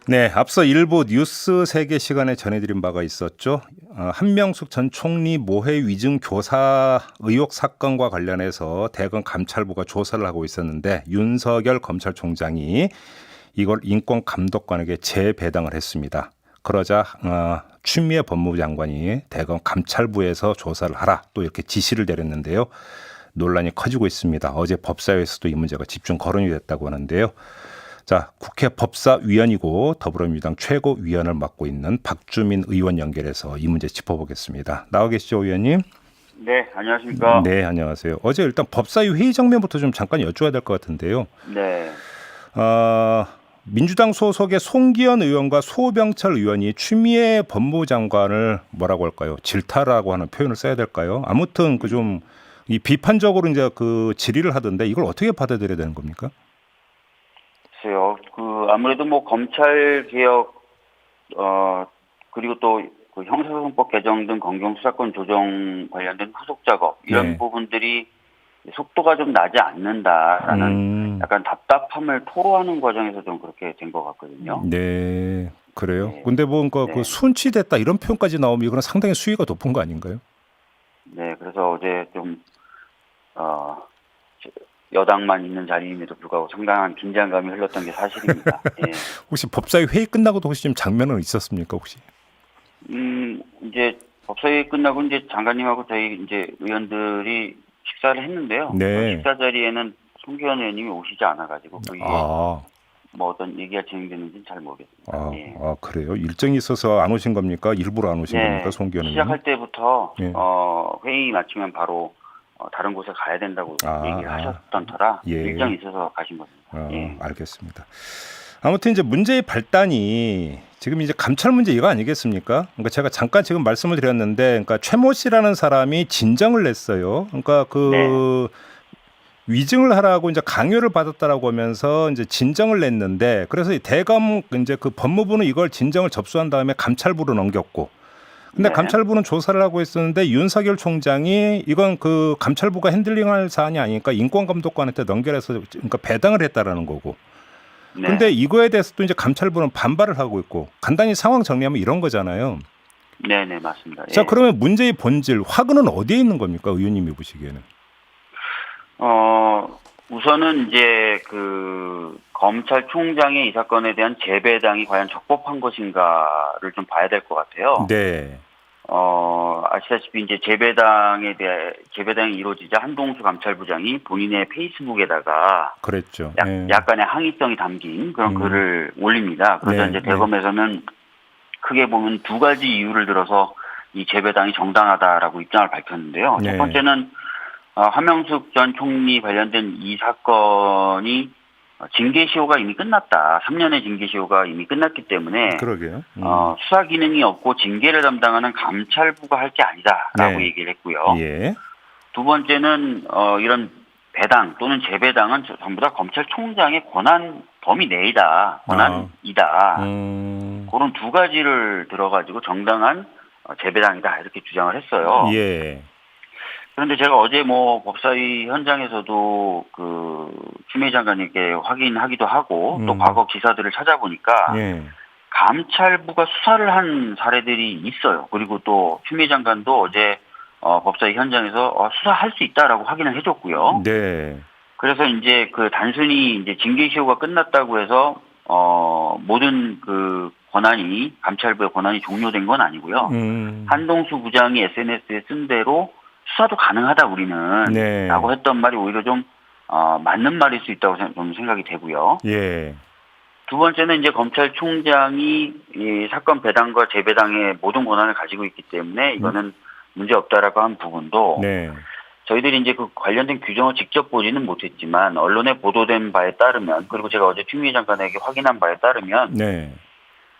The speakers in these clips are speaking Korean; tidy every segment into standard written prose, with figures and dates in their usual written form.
네, 앞서 일부 뉴스 세계 시간에 전해드린 바가 있었죠. 한명숙 전 총리 모해 위증 교사 의혹 사건과 관련해서 대검 감찰부가 조사를 하고 있었는데 윤석열 검찰총장이 이걸 인권감독관에게 재배당을 했습니다. 그러자 추미애 법무부 장관이 대검 감찰부에서 조사를 하라 또 이렇게 지시를 내렸는데요. 논란이 커지고 있습니다. 어제 법사위에서도 이 문제가 집중 거론이 됐다고 하는데요. 자, 국회 법사위원이고 더불어민주당 최고위원을 맡고 있는 박주민 의원 연결해서 이 문제 짚어보겠습니다. 나와 계시죠, 의원님? 네, 안녕하십니까. 네, 안녕하세요. 어제 일단 법사위 회의 장면부터 좀 잠깐 여쭈어야 될 것 같은데요. 네, 민주당 소속의 송기현 의원과 소병철 의원이 추미애 법무부 장관을 뭐라고 할까요? 질타라고 하는 표현을 써야 될까요? 아무튼 그 좀 이 비판적으로 이제 그 질의를 하던데 이걸 어떻게 받아들여야 되는 겁니까? 글쎄요. 아무래도 뭐 검찰 개혁, 그리고 또 그 형사소송법 개정 등 검경 수사권 조정 관련된 후속 작업, 이런 네. 부분들이 속도가 좀 나지 않는다라는 약간 답답함을 토로하는 과정에서 좀 그렇게 된 것 같거든요. 네, 그래요. 네, 근데 뭔가 그 네, 순치됐다 이런 표현까지 나오면 이거는 상당히 수위가 높은 거 아닌가요? 네. 그래서 어제 좀, 어, 여당만 있는 자리임에도 불구하고 상당한 긴장감이 흘렀던 게 사실입니다. 예. 혹시 법사위 회의 끝나고도 혹시 좀 장면은 있었습니까, 혹시? 이제 법사위 끝나고 이제 장관님하고 저희 이제 의원들이 식사를 했는데요. 그 네. 식사 자리에는 송기현 의원님이 오시지 않아가지고 그 위에 아, 뭐 어떤 얘기가 진행되는지는 잘 모르겠습니다. 예. 그래요. 일정이 있어서 안 오신 겁니까? 일부러 안 오신 겁니까, 네. 송기현 의원님? 시작할 때부터 예. 회의 마치면 바로 다른 곳에 가야 된다고 아, 얘기를 아, 하셨던 터라 예. 일정이 있어서 가신 겁니다. 예. 알겠습니다. 아무튼 이제 문제의 발단이 지금 이제 감찰 문제 이거 아니겠습니까? 그러니까 제가 잠깐 지금 말씀을 드렸는데, 그러니까 최모 씨라는 사람이 진정을 냈어요. 그러니까 네. 그 위증을 하라고 이제 강요를 받았다라고 하면서 이제 진정을 냈는데, 그래서 이 대검 이제 그 법무부는 이걸 진정을 접수한 다음에 감찰부로 넘겼고, 근데 네. 감찰부는 조사를 하고 있었는데 윤석열 총장이 이건 그 감찰부가 핸들링할 사안이 아니니까 인권감독관한테 넘겨서 그러니까 배당을 했다라는 거고. 근데 네. 이거에 대해서 또 이제 감찰부는 반발을 하고 있고 간단히 상황 정리하면 이런 거잖아요. 네. 네. 맞습니다. 자, 예. 그러면 문제의 본질, 화근은 어디에 있는 겁니까? 의원님이 보시기에는. 우선은 이제 검찰총장의 이 사건에 대한 재배당이 과연 적법한 것인가를 좀 봐야 될 것 같아요. 네. 아시다시피 이제 재배당이 이루어지자 한동수 감찰부장이 본인의 페이스북에다가 그랬죠. 예. 약간의 항의성이 담긴 그런 글을 올립니다. 그러자 네, 이제 네. 대검에서는 크게 보면 두 가지 이유를 들어서 이 재배당이 정당하다라고 입장을 밝혔는데요. 네. 첫 번째는 한명숙 전 총리 관련된 이 사건이 징계시효가 이미 끝났다. 3년의 징계시효가 이미 끝났기 때문에 그러게요. 수사 기능이 없고 징계를 담당하는 감찰부가 할 게 아니다라고 네. 얘기를 했고요. 예. 두 번째는 이런 배당 또는 재배당은 전부 다 검찰총장의 권한 범위 내이다. 권한이다. 그런 두 가지를 들어가지고 정당한 재배당이다 이렇게 주장을 했어요. 예. 그런데 제가 어제 뭐 법사위 현장에서도 추미애 장관님께 확인하기도 하고 또 과거 기사들을 찾아보니까 예. 감찰부가 수사를 한 사례들이 있어요. 그리고 또 추미애 장관도 어제 법사위 현장에서 수사할 수 있다라고 확인을 해줬고요. 네. 그래서 이제 단순히 이제 징계시효가 끝났다고 해서 모든 감찰부의 권한이 종료된 건 아니고요. 한동수 부장이 SNS에 쓴 대로 수사도 가능하다 우리는 네. 라고 했던 말이 오히려 좀 맞는 말일 수 있다고 좀 생각이 되고요. 예. 두 번째는 이제 검찰총장이 이 사건 배당과 재배당의 모든 권한을 가지고 있기 때문에 이거는 문제 없다라고 한 부분도 네. 저희들이 이제 그 관련된 규정을 직접 보지는 못했지만 언론에 보도된 바에 따르면 그리고 제가 어제 추미애 장관에게 확인한 바에 따르면 네.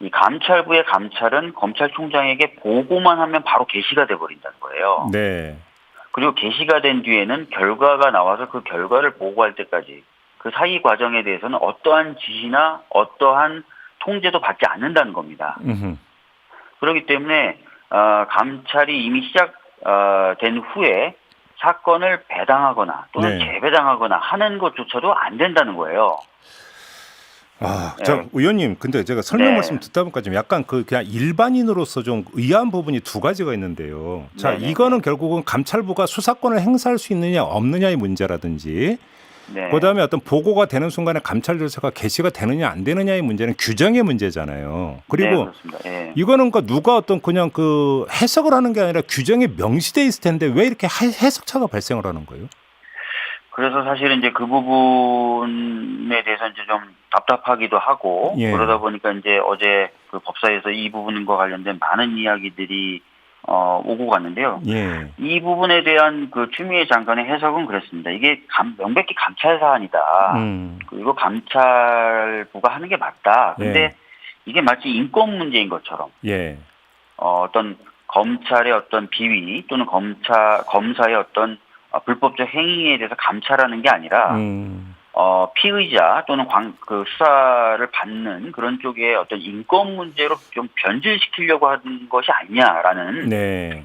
이 감찰부의 감찰은 검찰총장에게 보고만 하면 바로 게시가 돼버린다는 거예요. 네. 그리고 게시가 된 뒤에는 결과가 나와서 그 결과를 보고할 때까지 그 사이 과정에 대해서는 어떠한 지시나 어떠한 통제도 받지 않는다는 겁니다. 그렇기 때문에 감찰이 이미 시작된 후에 사건을 배당하거나 또는 네. 재배당하거나 하는 것조차도 안 된다는 거예요. 저 의원님, 근데 제가 설명 네. 말씀 듣다 보니까 좀 약간 그냥 일반인으로서 좀 의아한 부분이 두 가지가 있는데요. 자, 네네네. 이거는 결국은 감찰부가 수사권을 행사할 수 있느냐 없느냐의 문제라든지, 네. 그다음에 어떤 보고가 되는 순간에 감찰 절차가 개시가 되느냐 안 되느냐의 문제는 규정의 문제잖아요. 네, 그리고 그렇습니다. 예. 이거는 누가 어떤 그냥 그 해석을 하는 게 아니라 규정에 명시돼 있을 텐데 왜 이렇게 해석차가 발생을 하는 거예요? 그래서 사실은 이제 그 부분에 대해서 이제 좀 답답하기도 하고 예. 그러다 보니까 이제 어제 그 법사위에서 이 부분과 관련된 많은 이야기들이 오고 갔는데요. 예. 이 부분에 대한 그 추미애 장관의 해석은 그랬습니다. 이게 명백히 감찰 사안이다. 그리고 감찰부가 하는 게 맞다. 근데 예. 이게 마치 인권 문제인 것처럼 예. 어떤 검찰의 어떤 비위 또는 검사의 어떤 불법적 행위에 대해서 감찰하는 게 아니라 피의자 또는 그 수사를 받는 그런 쪽의 어떤 인권 문제로 좀 변질시키려고 하는 것이 아니냐라는 네.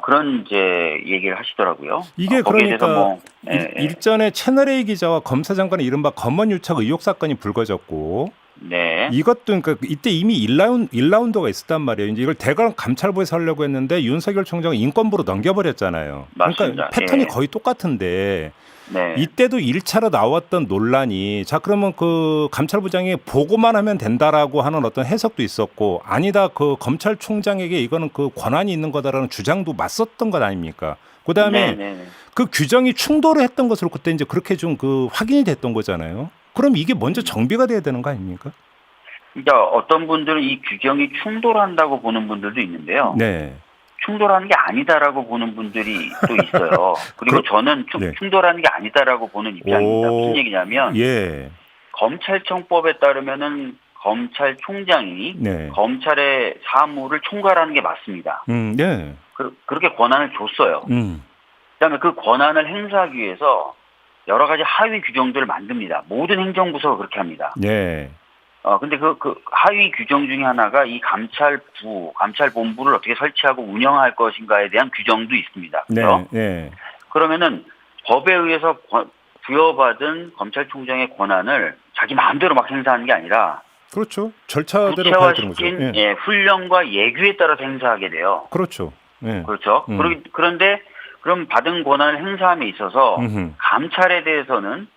그런 이제 얘기를 하시더라고요. 이게 거기에 그러니까 대해서 일전에 채널A 기자와 검사장관의 이른바 검언유착 의혹 사건이 불거졌고, 네. 이것도 그러니까 이때 이미 1라운드가 있었단 말이에요. 이제 이걸 대검 감찰부에서 하려고 했는데 윤석열 총장은 인권부로 넘겨버렸잖아요. 맞습니다. 그러니까 패턴이 예. 거의 똑같은데 네. 이때도 1차로 나왔던 논란이, 자 그러면 그 감찰부장이 보고만 하면 된다라고 하는 어떤 해석도 있었고, 아니다 그 검찰총장에게 이거는 그 권한이 있는 거다라는 주장도 맞섰던 것 아닙니까? 그다음에 그 규정이 충돌을 했던 것으로 그때 이제 그렇게 좀 그 확인이 됐던 거잖아요. 그럼 이게 먼저 정비가 돼야 되는 거 아닙니까? 그러니까 어떤 분들은 이 규정이 충돌한다고 보는 분들도 있는데요. 네. 충돌하는 게 아니다라고 보는 분들이 또 있어요. 그리고 저는 네. 충돌하는 게 아니다라고 보는 입장입니다. 무슨 얘기냐면 예. 검찰청법에 따르면은 검찰총장이 네. 검찰의 사무를 총괄하는 게 맞습니다. 네. 그렇게 권한을 줬어요. 그다음에 그 권한을 행사하기 위해서 여러 가지 하위 규정들을 만듭니다. 모든 행정부서가 그렇게 합니다. 네. 근데 그 하위 규정 중에 하나가 이 감찰본부를 어떻게 설치하고 운영할 것인가에 대한 규정도 있습니다. 그렇죠? 네. 그러면은 법에 의해서 부여받은 검찰총장의 권한을 자기 마음대로 막 행사하는 게 아니라, 그렇죠. 절차대로 가야 되는 거죠. 구체화시킨 훈령과 예규에 따라서 행사하게 돼요. 그렇죠. 예. 그렇죠. 그런데 그럼 받은 권한을 행사함에 있어서 감찰에 대해서는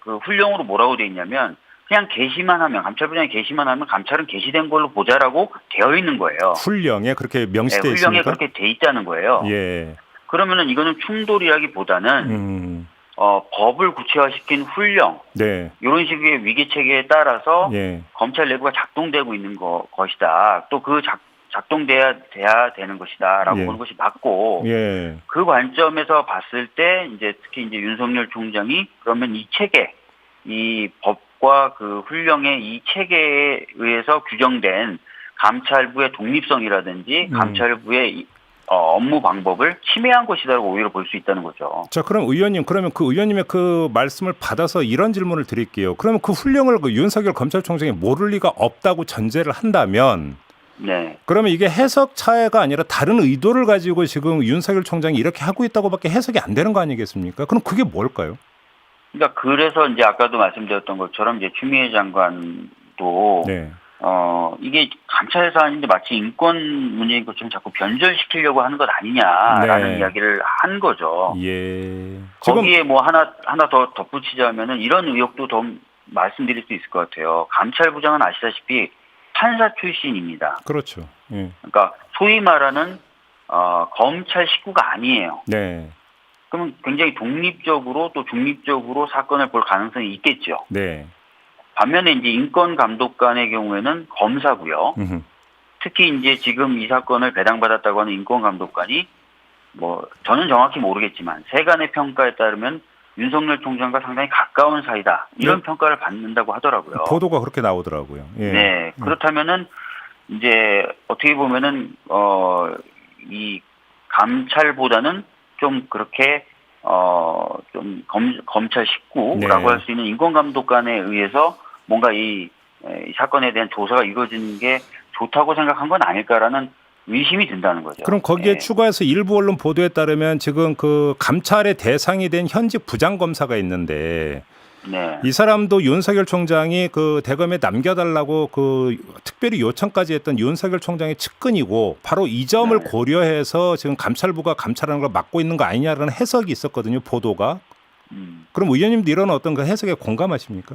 그 훈령으로 뭐라고 돼 있냐면 그냥 개시만 하면, 감찰부장이 개시만 하면 감찰은 개시된 걸로 보자라고 되어 있는 거예요. 훈령에 그렇게 명시되어 있습니까? 훈령에 그렇게 돼 있다는 거예요. 예. 그러면은 이거는 충돌이라기보다는 법을 구체화시킨 훈령, 네. 이런 식의 위기 체계에 따라서 예. 검찰 내부가 작동되고 있는 것이다. 또 그 작동돼야 되는 것이다라고 예. 보는 것이 맞고, 예. 그 관점에서 봤을 때 이제 특히 이제 윤석열 총장이 그러면 이 체계, 이 법과 그 훈령의 이 체계에 의해서 규정된 감찰부의 독립성이라든지 감찰부의 업무 방법을 침해한 것이다라고 오히려 볼 수 있다는 거죠. 자, 그럼 의원님, 그러면 그 의원님의 그 말씀을 받아서 이런 질문을 드릴게요. 그러면 그 훈령을 그 윤석열 검찰총장이 모를 리가 없다고 전제를 한다면, 네. 그러면 이게 해석 차이가 아니라 다른 의도를 가지고 지금 윤석열 총장이 이렇게 하고 있다고밖에 해석이 안 되는 거 아니겠습니까? 그럼 그게 뭘까요? 그러니까 그래서 이제 아까도 말씀드렸던 것처럼 이제 추미애 장관도 네. 이게 감찰 사안인데 마치 인권 문제인 것처럼 자꾸 변절시키려고 하는 것 아니냐라는 네. 이야기를 한 거죠. 예. 거기에 뭐 하나 더 덧붙이자면은 이런 의혹도 더 말씀드릴 수 있을 것 같아요. 감찰부장은 아시다시피 판사 출신입니다. 그렇죠. 예. 그러니까 소위 말하는 검찰 식구가 아니에요. 네. 그러면 굉장히 독립적으로 또 중립적으로 사건을 볼 가능성이 있겠죠. 네. 반면에 이제 인권감독관의 경우에는 검사고요. 특히 이제 지금 이 사건을 배당받았다고 하는 인권감독관이 뭐 저는 정확히 모르겠지만 세간의 평가에 따르면 윤석열 총장과 상당히 가까운 사이다. 이런 평가를 받는다고 하더라고요. 보도가 그렇게 나오더라고요. 예. 네. 그렇다면은 이제 어떻게 보면은 이 감찰보다는 좀 그렇게 좀 검찰 식구라고 할 수 있는 인권감독관에 의해서 뭔가 이 사건에 대한 조사가 이루어지는 게 좋다고 생각한 건 아닐까라는 의심이 든다는 거죠. 그럼 거기에 추가해서 일부 언론 보도에 따르면 지금 그 감찰의 대상이 된 현직 부장검사가 있는데 네. 이 사람도 윤석열 총장이 그 대검에 남겨달라고 그 특별히 요청까지 했던 윤석열 총장의 측근이고 바로 이 점을 네. 고려해서 지금 감찰부가 감찰하는 걸 막고 있는 거 아니냐라는 해석이 있었거든요. 보도가. 그럼 의원님도 이런 어떤 그 해석에 공감하십니까?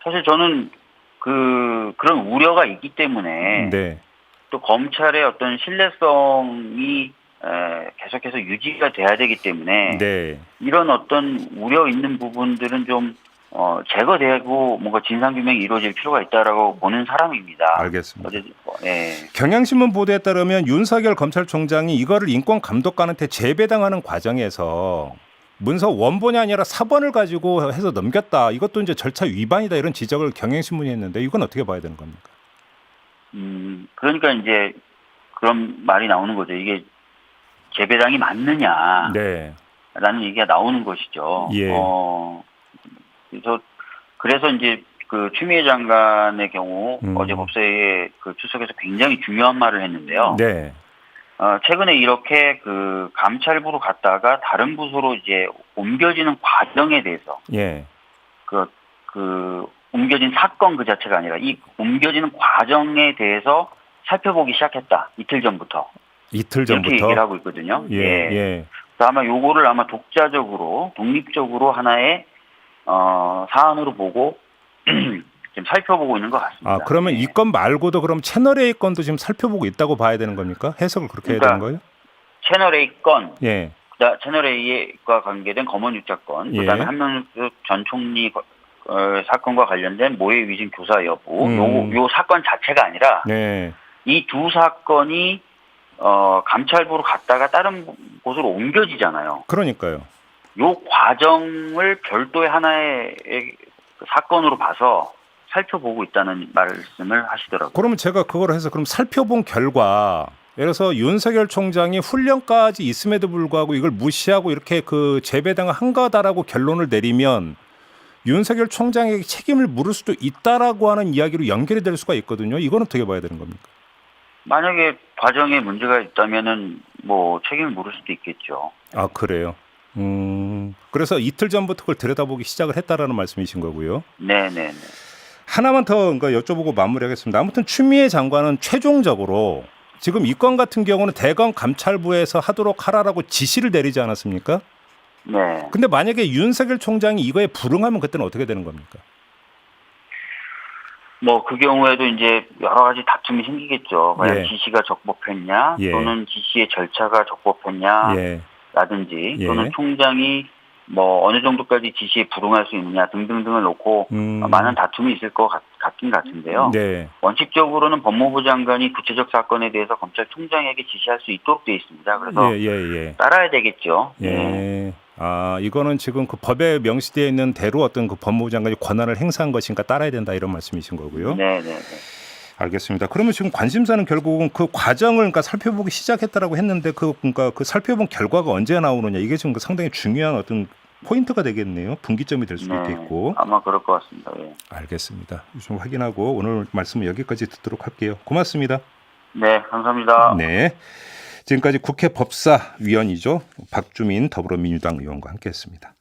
사실 저는 그런 우려가 있기 때문에 네. 또 검찰의 어떤 신뢰성이 계속해서 유지가 돼야 되기 때문에 네. 이런 어떤 우려 있는 부분들은 좀 제거되고 뭔가 진상규명이 이루어질 필요가 있다라고 보는 사람입니다. 알겠습니다. 예. 경향신문 보도에 따르면 윤석열 검찰총장이 이거를 인권감독관한테 재배당하는 과정에서 문서 원본이 아니라 사본을 가지고 해서 넘겼다. 이것도 이제 절차 위반이다. 이런 지적을 경향신문이 했는데 이건 어떻게 봐야 되는 겁니까? 그러니까 이제 그런 말이 나오는 거죠. 이게 재배당이 맞느냐. 네. 라는 얘기가 나오는 것이죠. 예. 그래서 이제 그 추미애 장관의 경우 어제 음. 법사위에 그 출석해서 굉장히 중요한 말을 했는데요. 네. 최근에 이렇게 그 감찰부로 갔다가 다른 부서로 이제 옮겨지는 과정에 대해서 예. 그 옮겨진 사건 그 자체가 아니라 이 옮겨지는 과정에 대해서 살펴보기 시작했다. 이틀 전부터. 이틀 전부터. 이렇게 얘기를 하고 있거든요. 예. 예. 예. 그래서 아마 요거를 아마 독자적으로 독립적으로 하나의 사안으로 보고 지금 살펴보고 있는 것 같습니다. 아, 그러면 예. 이 건 말고도 그럼 채널 A 건도 지금 살펴보고 있다고 봐야 되는 겁니까? 해석을 그렇게 해야 되는 거예요? 채널 A 건, 예. 채널 A과 관계된 검언 유착건, 예. 그다음에 한명숙 전 총리 사건과 관련된 모해 위증 교사 여부, 요 사건 자체가 아니라 네. 이 두 사건이 감찰부로 갔다가 다른 곳으로 옮겨지잖아요. 그러니까요. 요 과정을 별도의 하나의 사건으로 봐서 살펴보고 있다는 말씀을 하시더라고요. 그러면 제가 그걸 해서 그럼 살펴본 결과 예를 들어서 윤석열 총장이 훈련까지 있음에도 불구하고 이걸 무시하고 이렇게 그 재배당을 한 거다라고 결론을 내리면 윤석열 총장에게 책임을 물을 수도 있다라고 하는 이야기로 연결이 될 수가 있거든요. 이건 어떻게 봐야 되는 겁니까? 만약에 과정에 문제가 있다면은 뭐 책임을 물을 수도 있겠죠. 아, 그래요. 그래서 이틀 전부터 그걸 들여다보기 시작을 했다라는 말씀이신 거고요. 네네네. 하나만 더 그러니까 여쭤보고 마무리하겠습니다. 아무튼 추미애 장관은 최종적으로 지금 이 건 같은 경우는 대검 감찰부에서 하도록 하라라고 지시를 내리지 않았습니까? 네. 근데 만약에 윤석열 총장이 이거에 불응하면 그때는 어떻게 되는 겁니까? 뭐 그 경우에도 이제 여러 가지 다툼이 생기겠죠. 과연 예. 지시가 적법했냐, 예. 또는 지시의 절차가 적법했냐, 예. 라든지 예. 또는 총장이 뭐 어느 정도까지 지시에 불응할 수 있느냐 등등등을 놓고 많은 다툼이 있을 것 같긴 같은데요. 네. 원칙적으로는 법무부 장관이 구체적 사건에 대해서 검찰총장에게 지시할 수 있도록 되어 있습니다. 그래서 예. 따라야 되겠죠. 예. 아, 이거는 지금 그 법에 명시되어 있는 대로 어떤 그 법무부 장관이 권한을 행사한 것이니까 따라야 된다 이런 말씀이신 거고요. 네네네. 알겠습니다. 그러면 지금 관심사는 결국은 그 과정을 그러니까 살펴보기 시작했다라고 했는데 그러니까 그 살펴본 결과가 언제 나오느냐 이게 지금 상당히 중요한 어떤 포인트가 되겠네요. 분기점이 될 수도 있겠고. 아마 그럴 것 같습니다. 예. 알겠습니다. 좀 확인하고 오늘 말씀은 여기까지 듣도록 할게요. 고맙습니다. 네, 감사합니다. 네. 지금까지 국회 법사위원이죠. 박주민 더불어민주당 의원과 함께했습니다.